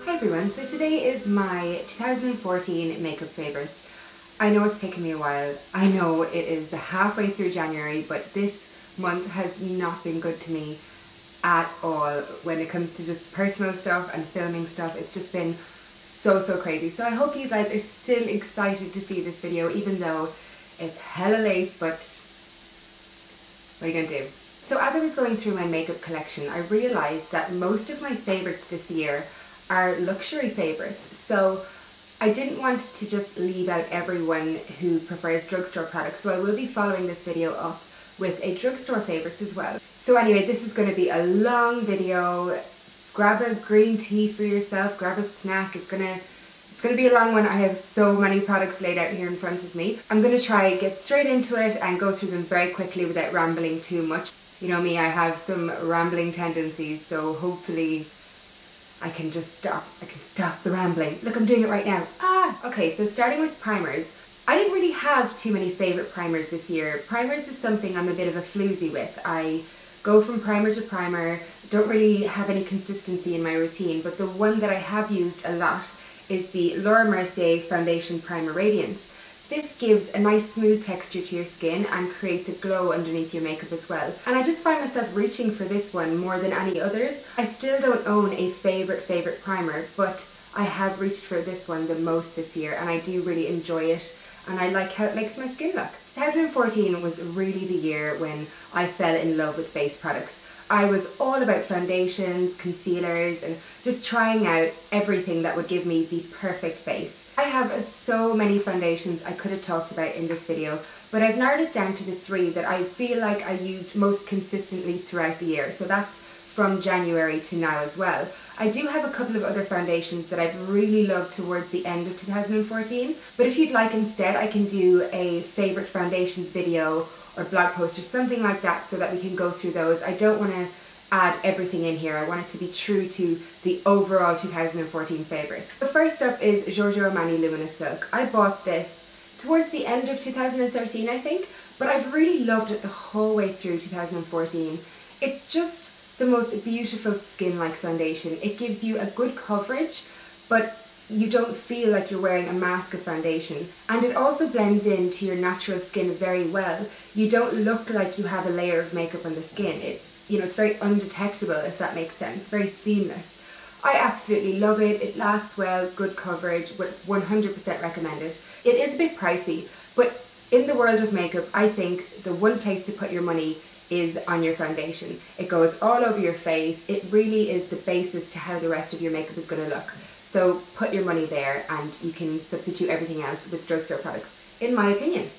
Hi everyone, so today is my 2014 makeup favourites. I know it's taken me a while, I know it is the halfway through January, but this month has not been good to me at all when it comes to just personal stuff and filming stuff. It's just been so crazy. So I hope you guys are still excited to see this video, even though it's hella late, but what are you gonna do? So as I was going through my makeup collection, I realised that most of my favourites this year are luxury favourites. So I didn't want to just leave out everyone who prefers drugstore products, so I will be following this video up with a drugstore favourites as well. So anyway, this is going to be a long video. Grab a green tea for yourself, grab a snack. It's gonna be a long one. I have so many products laid out here in front of me. I'm gonna try get straight into it and go through them very quickly without rambling too much. You know me, I have some rambling tendencies, so hopefully I can just stop. I can stop the rambling. Look, I'm doing it right now. Okay, so starting with primers. I didn't really have too many favourite primers this year. Primers is something I'm a bit of a floozy with. I go from primer to primer, don't really have any consistency in my routine, but the one that I have used a lot is the Mercier Foundation Primer Radiance. This gives a nice smooth texture to your skin and creates a glow underneath your makeup as well. And I just find myself reaching for this one more than any others. I still don't own a favourite primer, but I have reached for this one the most this year and I do really enjoy it. And I like how it makes my skin look. 2014 was really the year when I fell in love with base products. I was all about foundations, concealers, and just trying out everything that would give me the perfect base. I have so many foundations I could have talked about in this video, but I've narrowed it down to the 3 that I feel like I used most consistently throughout the year. So that's from January to now as well. I do have a couple of other foundations that I've really loved towards the end of 2014, but if you'd like instead, I can do a favourite foundations video or blog post or something like that so that we can go through those. I don't want to add everything in here. I want it to be true to the overall 2014 favourites. The first up is Giorgio Armani Luminous Silk. I bought this towards the end of 2013, I think, but I've really loved it the whole way through 2014. It's just the most beautiful skin-like foundation. It gives you a good coverage, but you don't feel like you're wearing a mask of foundation. And it also blends into your natural skin very well. You don't look like you have a layer of makeup on the skin. It's very undetectable, if that makes sense, very seamless. I absolutely love it. It lasts well, good coverage, would 100% recommend it. It is a bit pricey, but in the world of makeup, I think the one place to put your money is on your foundation. It goes all over your face. It really is the basis to how the rest of your makeup is going to look. So put your money there and you can substitute everything else with drugstore products, in my opinion.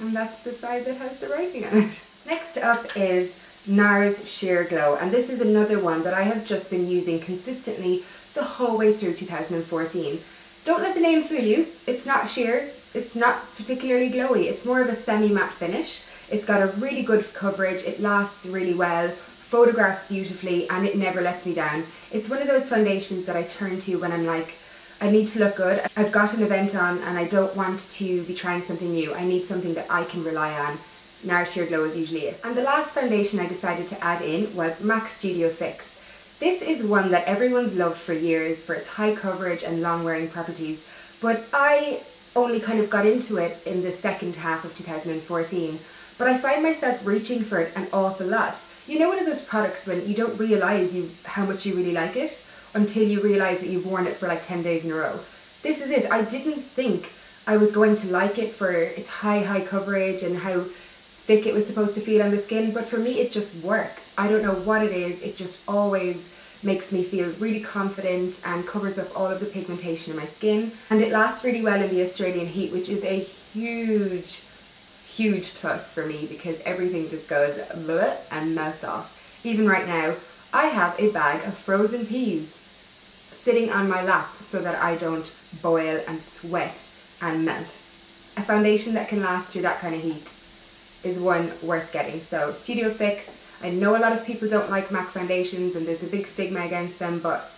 And that's the side that has the writing on it. Next up is NARS Sheer Glow, and this is another one that I have just been using consistently the whole way through 2014. Don't let the name fool you. It's not sheer, it's not particularly glowy, it's more of a semi-matte finish. It's got a really good coverage, it lasts really well, photographs beautifully, and it never lets me down. It's one of those foundations that I turn to when I'm like, I need to look good. I've got an event on and I don't want to be trying something new. I need something that I can rely on. NARS Sheer Glow is usually it. And the last foundation I decided to add in was MAC Studio Fix. This is one that everyone's loved for years for its high coverage and long wearing properties, but I only kind of got into it in the second half of 2014. But I find myself reaching for it an awful lot. You know, one of those products when you don't realise how much you really like it until you realise that you've worn it for like 10 days in a row. This is it. I didn't think I was going to like it for its high coverage and how thick it was supposed to feel on the skin, but for me it just works. I don't know what it is, it just always makes me feel really confident and covers up all of the pigmentation in my skin. And it lasts really well in the Australian heat, which is a huge plus for me because everything just goes bleh and melts off. Even right now, I have a bag of frozen peas sitting on my lap so that I don't boil and sweat and melt. A foundation that can last through that kind of heat is one worth getting. So Studio Fix, I know a lot of people don't like MAC foundations and there's a big stigma against them, but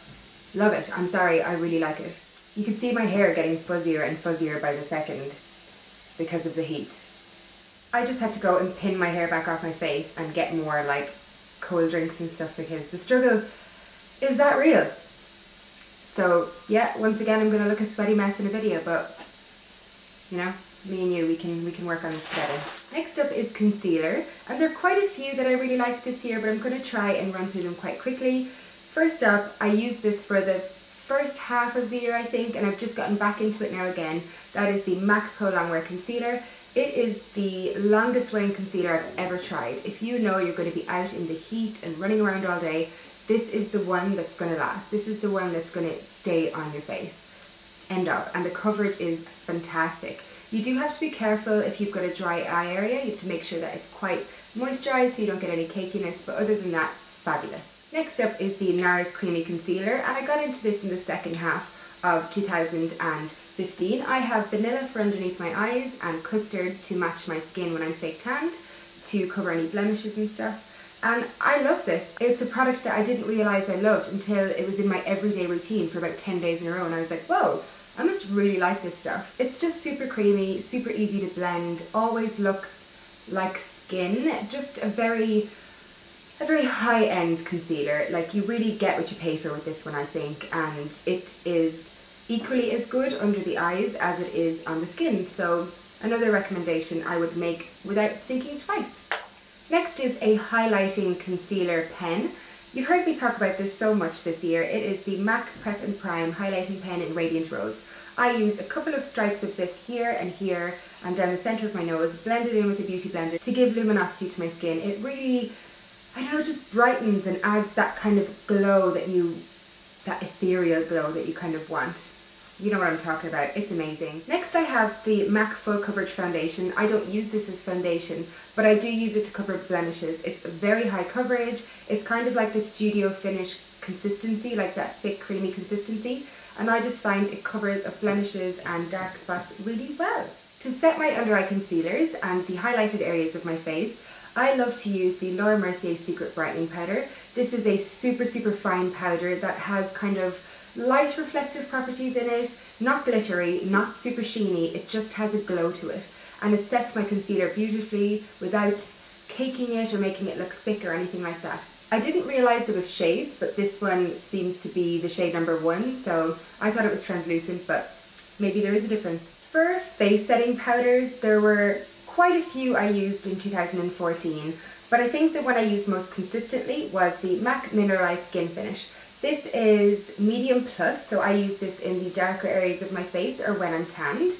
love it. I'm sorry, I really like it. You can see my hair getting fuzzier and fuzzier by the second because of the heat. I just had to go and pin my hair back off my face and get more like cold drinks and stuff because the struggle is that real? So yeah, once again I'm gonna look a sweaty mess in a video, but you know, me and you, we can work on this together. Next up is concealer, and there are quite a few that I really liked this year, but I'm going to try and run through them quite quickly. First up, I used this for the first half of the year, I think, and I've just gotten back into it now again. That is the MAC Prolongwear concealer. It is the longest wearing concealer I've ever tried. If you know you're going to be out in the heat and running around all day, this is the one that's going to last. This is the one that's going to stay on your face. End of. And the coverage is fantastic. You do have to be careful if you've got a dry eye area. You have to make sure that it's quite moisturized so you don't get any cakiness, but other than that, fabulous. Next up is the NARS Creamy Concealer, and I got into this in the second half of 2015. I have vanilla for underneath my eyes and custard to match my skin when I'm fake tanned, to cover any blemishes and stuff. And I love this. It's a product that I didn't realize I loved until it was in my everyday routine for about 10 days in a row, and I was like, whoa, I must really like this stuff. It's just super creamy, super easy to blend, always looks like skin, just a very high-end concealer. Like, you really get what you pay for with this one, I think, and it is equally as good under the eyes as it is on the skin, so another recommendation I would make without thinking twice. Next is a highlighting concealer pen. You've heard me talk about this so much this year. It is the MAC Prep and Prime Highlighting Pen in Radiant Rose. I use a couple of stripes of this here and down the centre of my nose, blend it in with a beauty blender to give luminosity to my skin. It really, I don't know, just brightens and adds that kind of glow that ethereal glow that you kind of want. You know what I'm talking about, it's amazing. Next I have the MAC Full Coverage Foundation. I don't use this as foundation, but I do use it to cover blemishes. It's very high coverage, it's kind of like the studio finish consistency, like that thick creamy consistency, and I just find it covers up blemishes and dark spots really well. To set my under eye concealers and the highlighted areas of my face, I love to use the Laura Mercier Secret Brightening Powder. This is a super fine powder that has kind of light reflective properties in it, not glittery, not super sheeny, it just has a glow to it, and it sets my concealer beautifully without caking it or making it look thick or anything like that. I didn't realise there was shades, but this one seems to be the shade number 1, so I thought it was translucent, but maybe there is a difference. For face setting powders, there were quite a few I used in 2014, but I think the one I used most consistently was the MAC Mineralized Skin Finish. This is medium plus, so I use this in the darker areas of my face or when I'm tanned,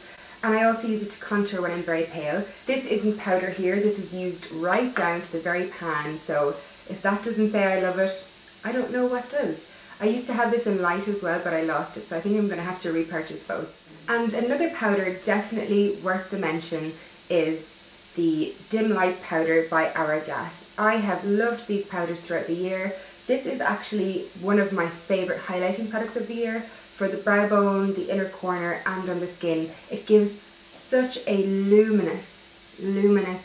and I also use it to contour when I'm very pale. This isn't powder here, this is used right down to the very pan, so if that doesn't say I love it, I don't know what does. I used to have this in light as well, but I lost it, so I think I'm going to have to repurchase both. And another powder definitely worth the mention is the Dim Light Powder by Hourglass. I have loved these powders throughout the year. This is actually one of my favourite highlighting products of the year for the brow bone, the inner corner and on the skin. It gives such a luminous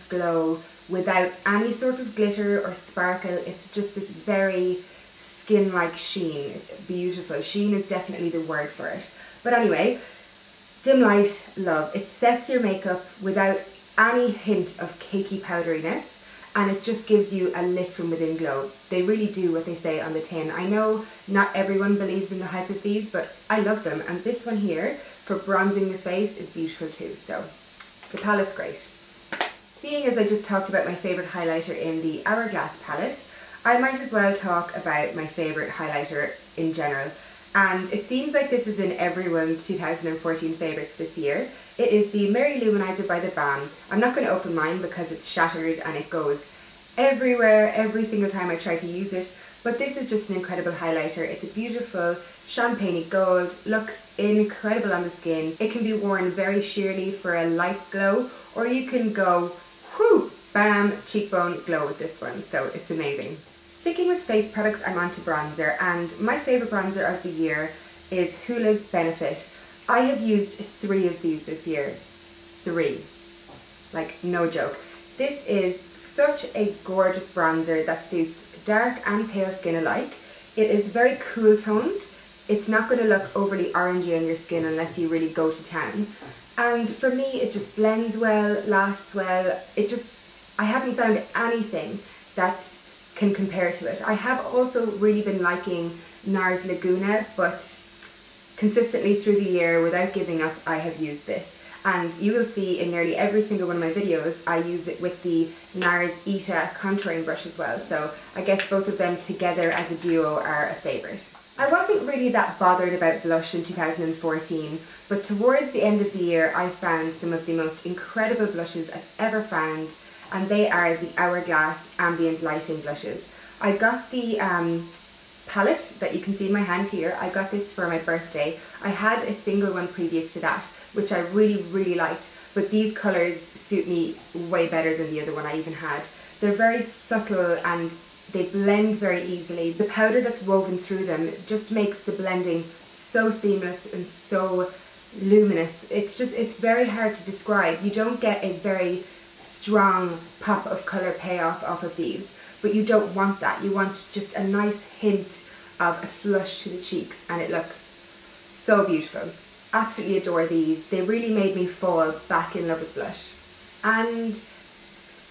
glow without any sort of glitter or sparkle. It's just this very skin-like sheen. It's beautiful. Sheen is definitely the word for it. But anyway, Dim Light, love. It sets your makeup without any hint of cakey powderiness, and it just gives you a lit from within glow. They really do what they say on the tin. I know not everyone believes in the hype of these, but I love them, and this one here for bronzing the face is beautiful too, so the palette's great. Seeing as I just talked about my favourite highlighter in the Hourglass palette, I might as well talk about my favourite highlighter in general. And it seems like this is in everyone's 2014 favourites this year. It is the Merry Luminizer by The Balm. I'm not going to open mine because it's shattered and it goes everywhere every single time I try to use it, but this is just an incredible highlighter. It's a beautiful champagne gold, looks incredible on the skin. It can be worn very sheerly for a light glow, or you can go whoo, bam, cheekbone glow with this one, so it's amazing. Sticking with face products, I'm onto bronzer, and my favourite bronzer of the year is Hoola's Benefit. I have used 3 of these this year. 3. Like, no joke. This is such a gorgeous bronzer that suits dark and pale skin alike. It is very cool toned. It's not going to look overly orangey on your skin unless you really go to town. And for me, it just blends well, lasts well. I haven't found anything that can compare to it. I have also really been liking NARS Laguna, but consistently through the year, without giving up, I have used this. And you will see in nearly every single one of my videos, I use it with the NARS Ita contouring brush as well. So I guess both of them together as a duo are a favourite. I wasn't really that bothered about blush in 2014, but towards the end of the year I found some of the most incredible blushes I've ever found, and they are the Hourglass Ambient Lighting blushes. I got the palette that you can see in my hand here. I got this for my birthday. I had a single one previous to that, which I really liked, but these colours suit me way better than the other one I even had. They're very subtle and they blend very easily. The powder that's woven through them just makes the blending so seamless and so luminous. It's very hard to describe. You don't get a very strong pop of colour payoff off of these, but you don't want that. You want just a nice hint of a flush to the cheeks, and it looks so beautiful. Absolutely adore these. They really made me fall back in love with blush. And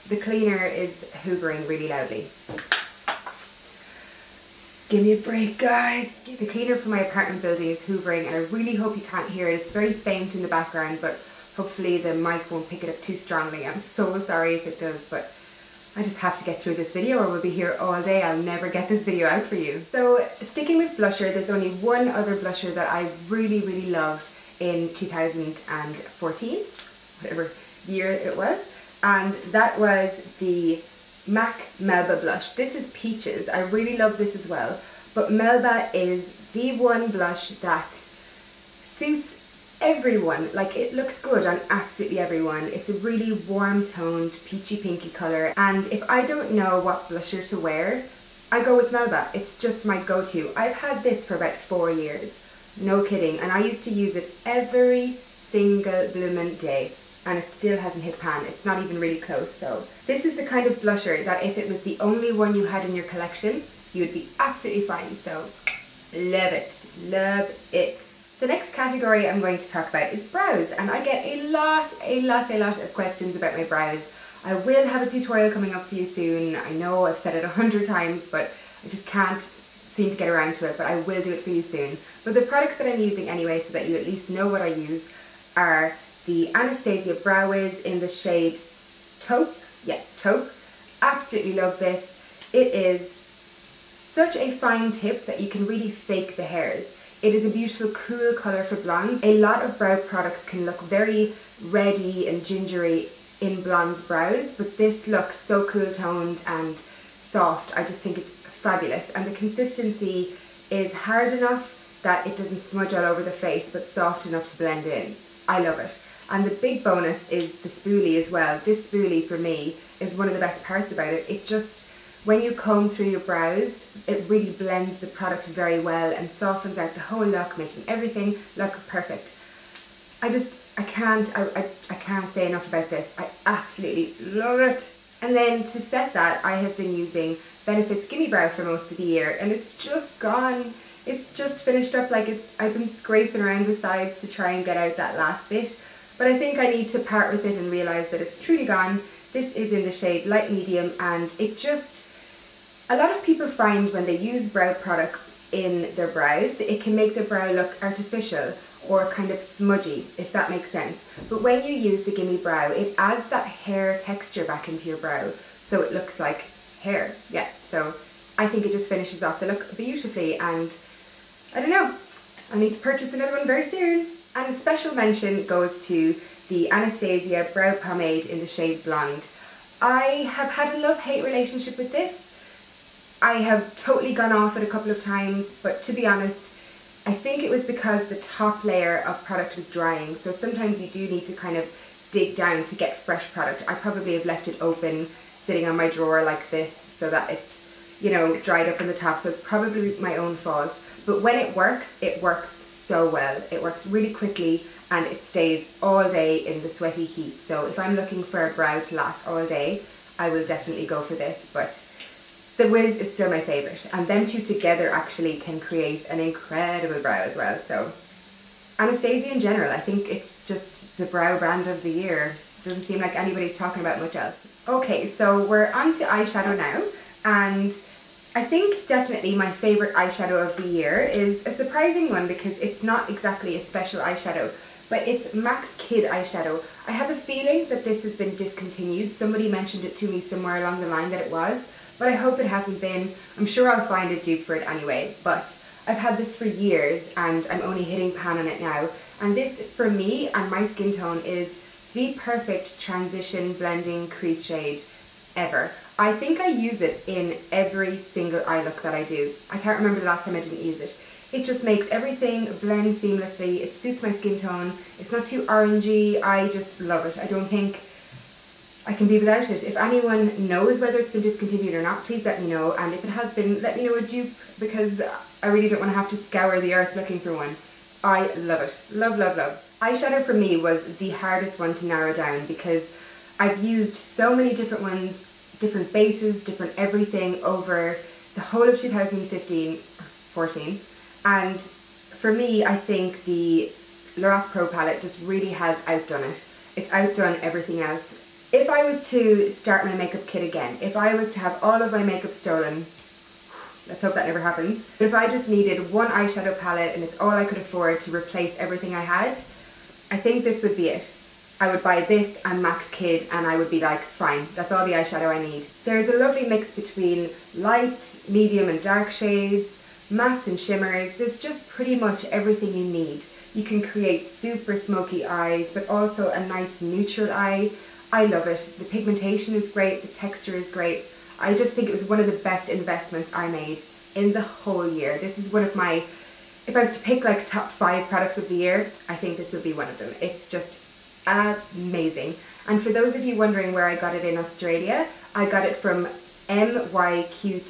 the cleaner is hoovering really loudly. Give me a break, guys. The cleaner for my apartment building is hoovering, and I really hope you can't hear it. It's very faint in the background, but hopefully the mic won't pick it up too strongly. I'm so sorry if it does, but I just have to get through this video or we'll be here all day. I'll never get this video out for you. So sticking with blusher, there's only one other blusher that I really loved in 2014, whatever year it was, and that was the MAC Melba blush. This is Peaches. I really love this as well, but Melba is the one blush that suits everyone. Like, it looks good on absolutely everyone. It's a really warm toned peachy pinky colour, and if I don't know what blusher to wear, I go with Melba. It's just my go-to. I've had this for about 4 years, no kidding, and I used to use it every single bloomin' day, and it still hasn't hit pan. It's not even really close. So this is the kind of blusher that if it was the only one you had in your collection, you would be absolutely fine. So love it, love it. The next category I'm going to talk about is brows, and I get a lot of questions about my brows. I will have a tutorial coming up for you soon. I know I've said it 100 times, but I just can't seem to get around to it, but I will do it for you soon. But the products that I'm using anyway, so that you at least know what I use, are the Anastasia Brow Wiz in the shade Taupe. Yeah, Taupe. Absolutely love this. It is such a fine tip that you can really fake the hairs. It is a beautiful, cool colour for blondes. A lot of brow products can look very reddy and gingery in blondes' brows, but this looks so cool toned and soft. I just think it's fabulous, and the consistency is hard enough that it doesn't smudge all over the face, but soft enough to blend in. I love it. And the big bonus is the spoolie as well. This spoolie for me is one of the best parts about it. It just, when you comb through your brows, it really blends the product very well and softens out the whole look, making everything look perfect. I can't say enough about this. I absolutely love it. And then to set that, I have been using Benefit's Gimme Brow for most of the year, and it's just gone. It's just finished up. Like, I've been scraping around the sides to try and get out that last bit, but I think I need to part with it and realise that it's truly gone. This is in the shade Light Medium, and it just, a lot of people find when they use brow products in their brows, it can make their brow look artificial or kind of smudgy, if that makes sense. But when you use the Gimme Brow, it adds that hair texture back into your brow, so it looks like hair. Yeah, so I think it just finishes off the look beautifully, and I don't know, I'll need to purchase another one very soon. And a special mention goes to the Anastasia Brow Pomade in the shade Blonde. I have had a love-hate relationship with this. I have totally gone off it a couple of times, but to be honest, I think it was because the top layer of product was drying, so sometimes you do need to kind of dig down to get fresh product. I probably have left it open, sitting on my drawer like this, so that it's, you know, dried up in the top, so it's probably my own fault. But when it works so well. It works really quickly and it stays all day in the sweaty heat. So if I'm looking for a brow to last all day, I will definitely go for this. But the Whiz is still my favourite, and them two together actually can create an incredible brow as well. So Anastasia in general, I think it's just the brow brand of the year. Doesn't seem like anybody's talking about much else. Okay, so we're on to eyeshadow now. And I think definitely my favourite eyeshadow of the year is a surprising one because it's not exactly a special eyeshadow, but it's MAC's Kid eyeshadow. I have a feeling that this has been discontinued. Somebody mentioned it to me somewhere along the line that it was, but I hope it hasn't been. I'm sure I'll find a dupe for it anyway, but I've had this for years and I'm only hitting pan on it now. And this, for me and my skin tone, is the perfect transition blending crease shade ever. I think I use it in every single eye look that I do. I can't remember the last time I didn't use it. It just makes everything blend seamlessly. It suits my skin tone. It's not too orangey. I just love it. I don't think I can be without it. If anyone knows whether it's been discontinued or not, please let me know. And if it has been, let me know a dupe, because I really don't want to have to scour the earth looking for one. I love it. Love, love, love. Eyeshadow for me was the hardest one to narrow down because I've used so many different ones, different bases, different everything over the whole of 2014. And for me, I think the Lorac Pro palette just really has outdone it. It's outdone everything else. If I was to start my makeup kit again, if I was to have all of my makeup stolen, let's hope that never happens, but if I just needed one eyeshadow palette and it's all I could afford to replace everything I had, I think this would be it. I would buy this and MAC's Kid and I would be like, fine, that's all the eyeshadow I need. There's a lovely mix between light, medium and dark shades, mattes and shimmers. There's just pretty much everything you need. You can create super smoky eyes, but also a nice neutral eye. I love it. The pigmentation is great, the texture is great. I just think it was one of the best investments I made in the whole year. This is one of my, if I was to pick like top 5 products of the year, I think this would be one of them. It's just amazing. And for those of you wondering where I got it in Australia, I got it from myqty.com,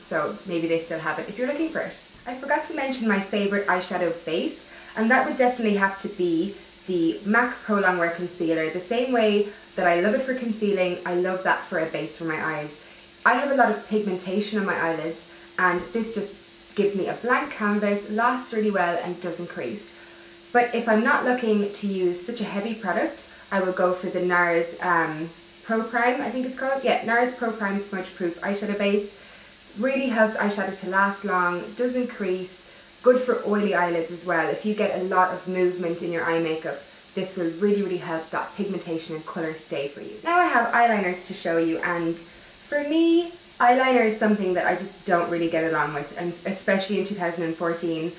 so maybe they still have it if you're looking for it. I forgot to mention my favourite eyeshadow base, and that would definitely have to be the MAC Prolongwear Concealer. The same way that I love it for concealing, I love that for a base for my eyes. I have a lot of pigmentation on my eyelids, and this just gives me a blank canvas, lasts really well and doesn't crease. But if I'm not looking to use such a heavy product, I will go for the NARS Pro Prime, I think it's called. Yeah, NARS Pro Prime Smudge Proof Eyeshadow Base. Really helps eyeshadow to last long, doesn't crease, good for oily eyelids as well. If you get a lot of movement in your eye makeup, this will really, really help that pigmentation and colour stay for you. Now I have eyeliners to show you, and for me, eyeliner is something that I just don't really get along with, and especially in 2014.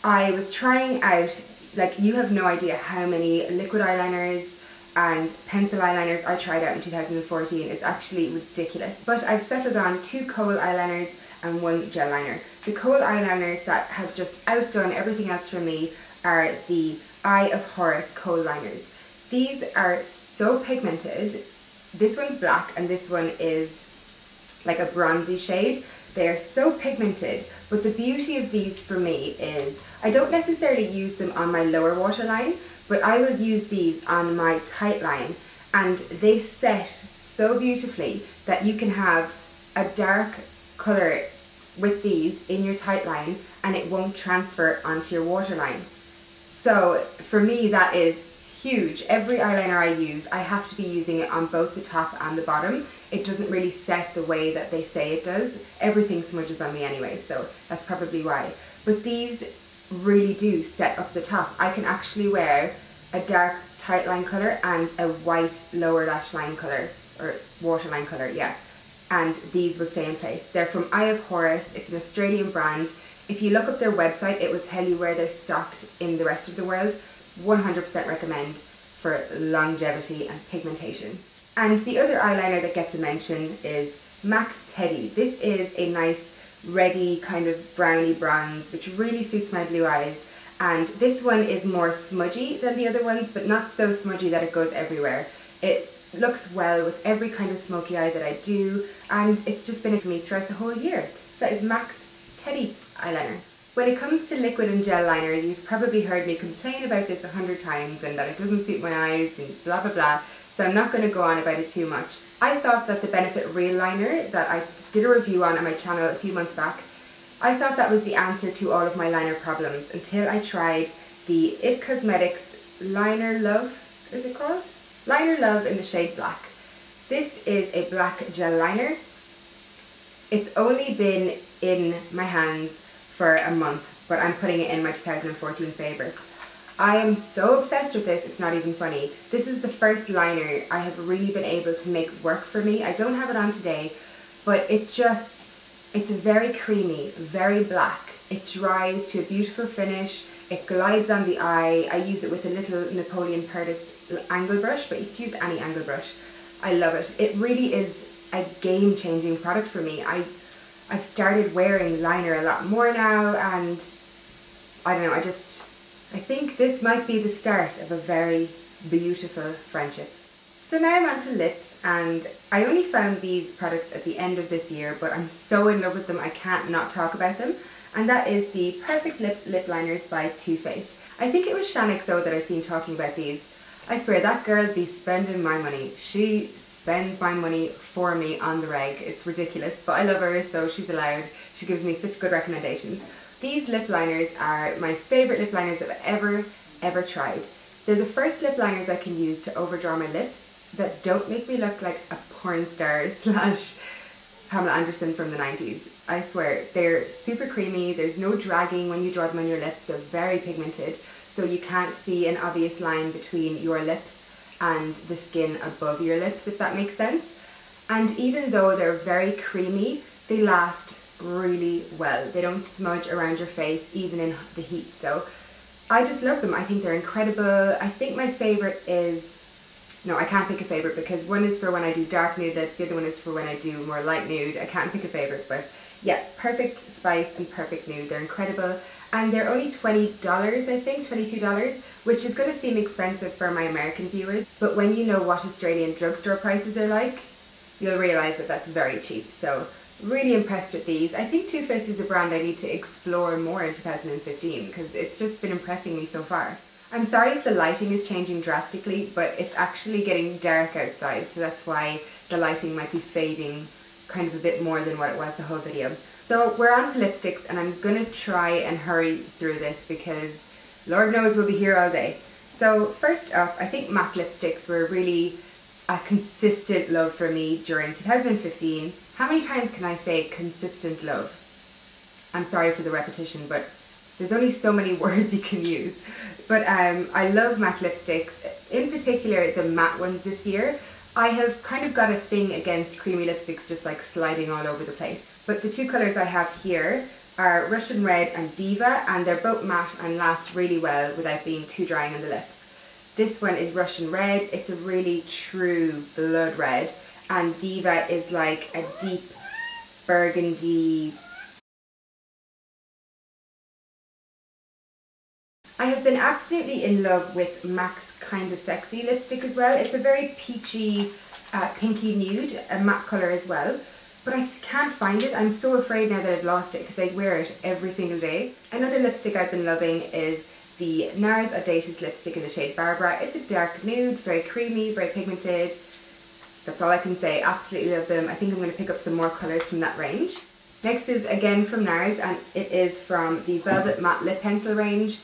I was trying out, like, you have no idea how many liquid eyeliners and pencil eyeliners I tried out in 2014. It's actually ridiculous. But I've settled on 2 kohl eyeliners and 1 gel liner. The kohl eyeliners that have just outdone everything else for me are the Eye of Horus kohl liners. These are so pigmented. This one's black and this one is like a bronzy shade. They are so pigmented, but the beauty of these for me is I don't necessarily use them on my lower waterline, but I will use these on my tight line, and they set so beautifully that you can have a dark colour with these in your tight line and it won't transfer onto your waterline. So for me that is huge. Every eyeliner I use, I have to be using it on both the top and the bottom. It doesn't really set the way that they say it does. Everything smudges on me anyway, so that's probably why. But these really do set up the top. I can actually wear a dark tight line colour and a white lower lash line colour, or waterline colour, yeah. And these will stay in place. They're from Eye of Horus. It's an Australian brand. If you look up their website, it will tell you where they're stocked in the rest of the world. 100% recommend for longevity and pigmentation. And the other eyeliner that gets a mention is MAC's Teddy. This is a nice reddy kind of browny bronze, which really suits my blue eyes. And this one is more smudgy than the other ones, but not so smudgy that it goes everywhere. It looks well with every kind of smoky eye that I do, and it's just been it for me throughout the whole year. So that is MAC's Teddy eyeliner. When it comes to liquid and gel liner, you've probably heard me complain about this 100 times and that it doesn't suit my eyes and blah blah blah, so I'm not going to go on about it too much. I thought that the Benefit Real Liner that I did a review on my channel a few months back, I thought that was the answer to all of my liner problems until I tried the IT Cosmetics Liner Love, is it called? Liner Love in the shade Black. This is a black gel liner. It's only been in my hands for a month, but I'm putting it in my 2014 favourites. I am so obsessed with this, it's not even funny. This is the first liner I have really been able to make work for me. I don't have it on today, but it's very creamy, very black. It dries to a beautiful finish. It glides on the eye. I use it with a little Napoleon Perdis angle brush, but you could use any angle brush. I love it. It really is a game-changing product for me. I've started wearing liner a lot more now, and I don't know, I think this might be the start of a very beautiful friendship. So now I'm on to lips, and I only found these products at the end of this year, but I'm so in love with them I can't not talk about them. And that is the Perfect Lips Lip Liners by Too Faced. I think it was Shaniqso that I seen talking about these. I swear that girl be spending my money. She spends my money for me on the reg. It's ridiculous, but I love her, so she's allowed. She gives me such good recommendations. These lip liners are my favourite lip liners I've ever tried. They're the first lip liners I can use to overdraw my lips that don't make me look like a porn star slash Pamela Anderson from the 90s. I swear, they're super creamy, there's no dragging when you draw them on your lips, they're very pigmented, so you can't see an obvious line between your lips and the skin above your lips, if that makes sense. And even though they're very creamy, they last really well. They don't smudge around your face even in the heat, so I just love them. I think they're incredible. I think my favourite is, no, I can't pick a favourite because one is for when I do dark nude lips, the other one is for when I do more light nude. I can't pick a favourite, but yeah, Perfect Spice and Perfect Nude, they're incredible. And they're only $20, I think, $22, which is going to seem expensive for my American viewers, but when you know what Australian drugstore prices are like, you'll realise that that's very cheap. So really impressed with these. I think Too Faced is a brand I need to explore more in 2015 because it's just been impressing me so far. I'm sorry if the lighting is changing drastically, but it's actually getting dark outside, so that's why the lighting might be fading kind of a bit more than what it was the whole video. So we're on to lipsticks, and I'm gonna try and hurry through this because Lord knows we'll be here all day. So first up, I think MAC lipsticks were really a consistent love for me during 2015. How many times can I say consistent love? I'm sorry for the repetition, but there's only so many words you can use. But I love matte lipsticks, in particular the matte ones this year. I have kind of got a thing against creamy lipsticks just like sliding all over the place. But the two colours I have here are Russian Red and Diva, and they're both matte and last really well without being too drying on the lips. This one is Russian Red, it's a really true blood red, and Diva is like a deep burgundy. I have been absolutely in love with MAC's Kinda Sexy lipstick as well. It's a very peachy, pinky nude, a matte colour as well. But I just can't find it. I'm so afraid now that I've lost it because I wear it every single day. Another lipstick I've been loving is the NARS Audacious lipstick in the shade Barbara. It's a dark nude, very creamy, very pigmented. That's all I can say. Absolutely love them. I think I'm going to pick up some more colours from that range. Next is again from NARS, and it is from the Velvet Matte Lip Pencil range.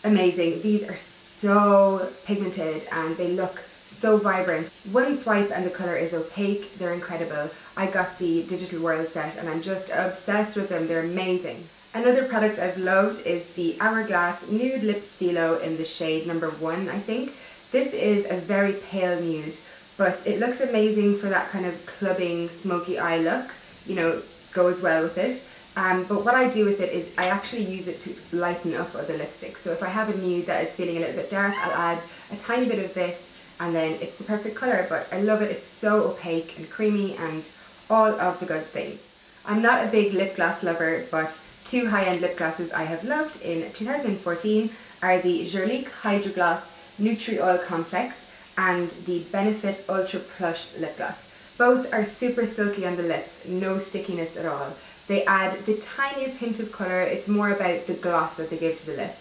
Amazing. These are so pigmented and they look so vibrant. One swipe and the colour is opaque. They're incredible. I got the Digital World set and I'm just obsessed with them. They're amazing. Another product I've loved is the Hourglass Nude Lip Stilo in the shade number 1, I think. This is a very pale nude, but it looks amazing for that kind of clubbing, smoky eye look. You know, goes well with it. But what I do with it is I actually use it to lighten up other lipsticks. So if I have a nude that is feeling a little bit dark, I'll add a tiny bit of this and then it's the perfect colour. But I love it. It's so opaque and creamy and all of the good things. I'm not a big lip gloss lover, but two high-end lip glosses I have loved in 2014 are the Giorgio Hydro Gloss Nutri Oil Complex and the Benefit Ultra Plush Lip Gloss. Both are super silky on the lips, no stickiness at all. They add the tiniest hint of colour. It's more about the gloss that they give to the lip.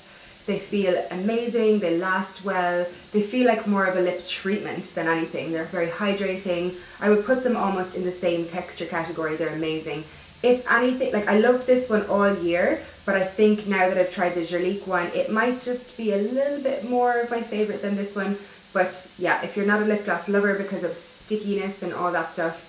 They feel amazing, they last well, they feel like more of a lip treatment than anything. They're very hydrating. I would put them almost in the same texture category. They're amazing. If anything, like I loved this one all year, but I think now that I've tried the Giorgio one, it might just be a little bit more of my favourite than this one. But yeah, if you're not a lip gloss lover because of stickiness and all that stuff,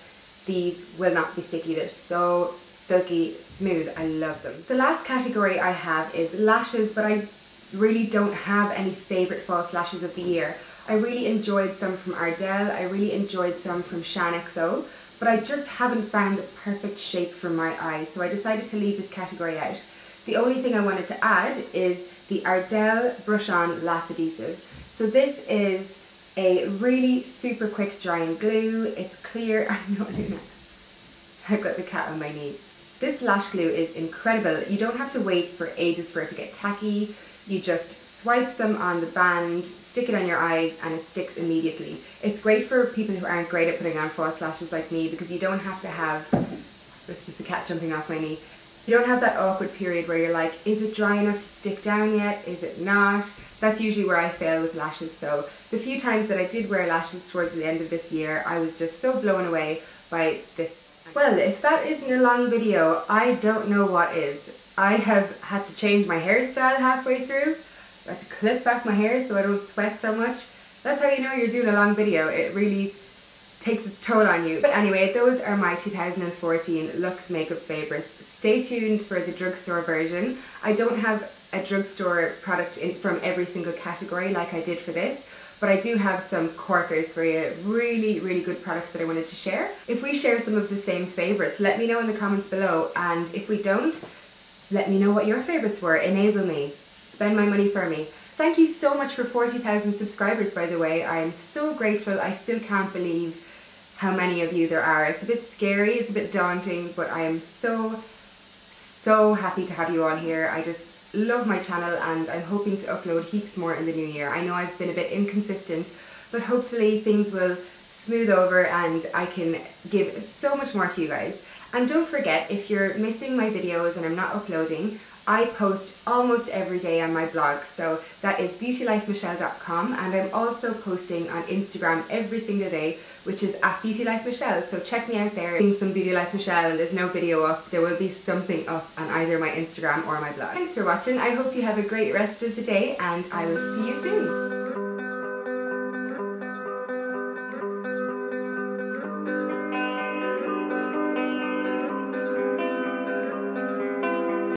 these will not be sticky. They're so silky smooth. I love them. The last category I have is lashes, but I really don't have any favorite false lashes of the year. I really enjoyed some from Ardell, I really enjoyed some from ShanXO, but I just haven't found the perfect shape for my eyes, so I decided to leave this category out. The only thing I wanted to add is the Ardell Brush On Lash Adhesive. So this is a really super quick drying glue. It's clear. I'm not doing it. I've got the cat on my knee. This lash glue is incredible. You don't have to wait for ages for it to get tacky. You just swipe some on the band, stick it on your eyes, and it sticks immediately. It's great for people who aren't great at putting on false lashes like me, because you don't have to have, that's just the cat jumping off my knee. You don't have that awkward period where you're like, is it dry enough to stick down yet? Is it not? That's usually where I fail with lashes. So the few times that I did wear lashes towards the end of this year, I was just so blown away by this. Well, if that isn't a long video, I don't know what is. I have had to change my hairstyle halfway through. I had to clip back my hair so I don't sweat so much. That's how you know you're doing a long video. It really takes its toll on you. But anyway, those are my 2014 Luxe makeup favourites. Stay tuned for the drugstore version. I don't have a drugstore product from every single category like I did for this, but I do have some corkers for you. Really, really good products that I wanted to share. If we share some of the same favourites, let me know in the comments below, and if we don't, let me know what your favourites were. Enable me. Spend my money for me. Thank you so much for 40,000 subscribers, by the way. I am so grateful. I still can't believe how many of you there are. It's a bit scary, it's a bit daunting, but I am so happy to have you all here. I just love my channel, and I'm hoping to upload heaps more in the new year. I know I've been a bit inconsistent, but hopefully things will smooth over and I can give so much more to you guys. And don't forget, if you're missing my videos and I'm not uploading, I post almost every day on my blog, so that is Beauty.Life.Michelle.com, and I'm also posting on Instagram every single day, which is at Beauty.Life.Michelle, so check me out there. Doing some Beauty.Life.Michelle, and there's no video up. There will be something up on either my Instagram or my blog. Thanks for watching. I hope you have a great rest of the day, and I will see you soon.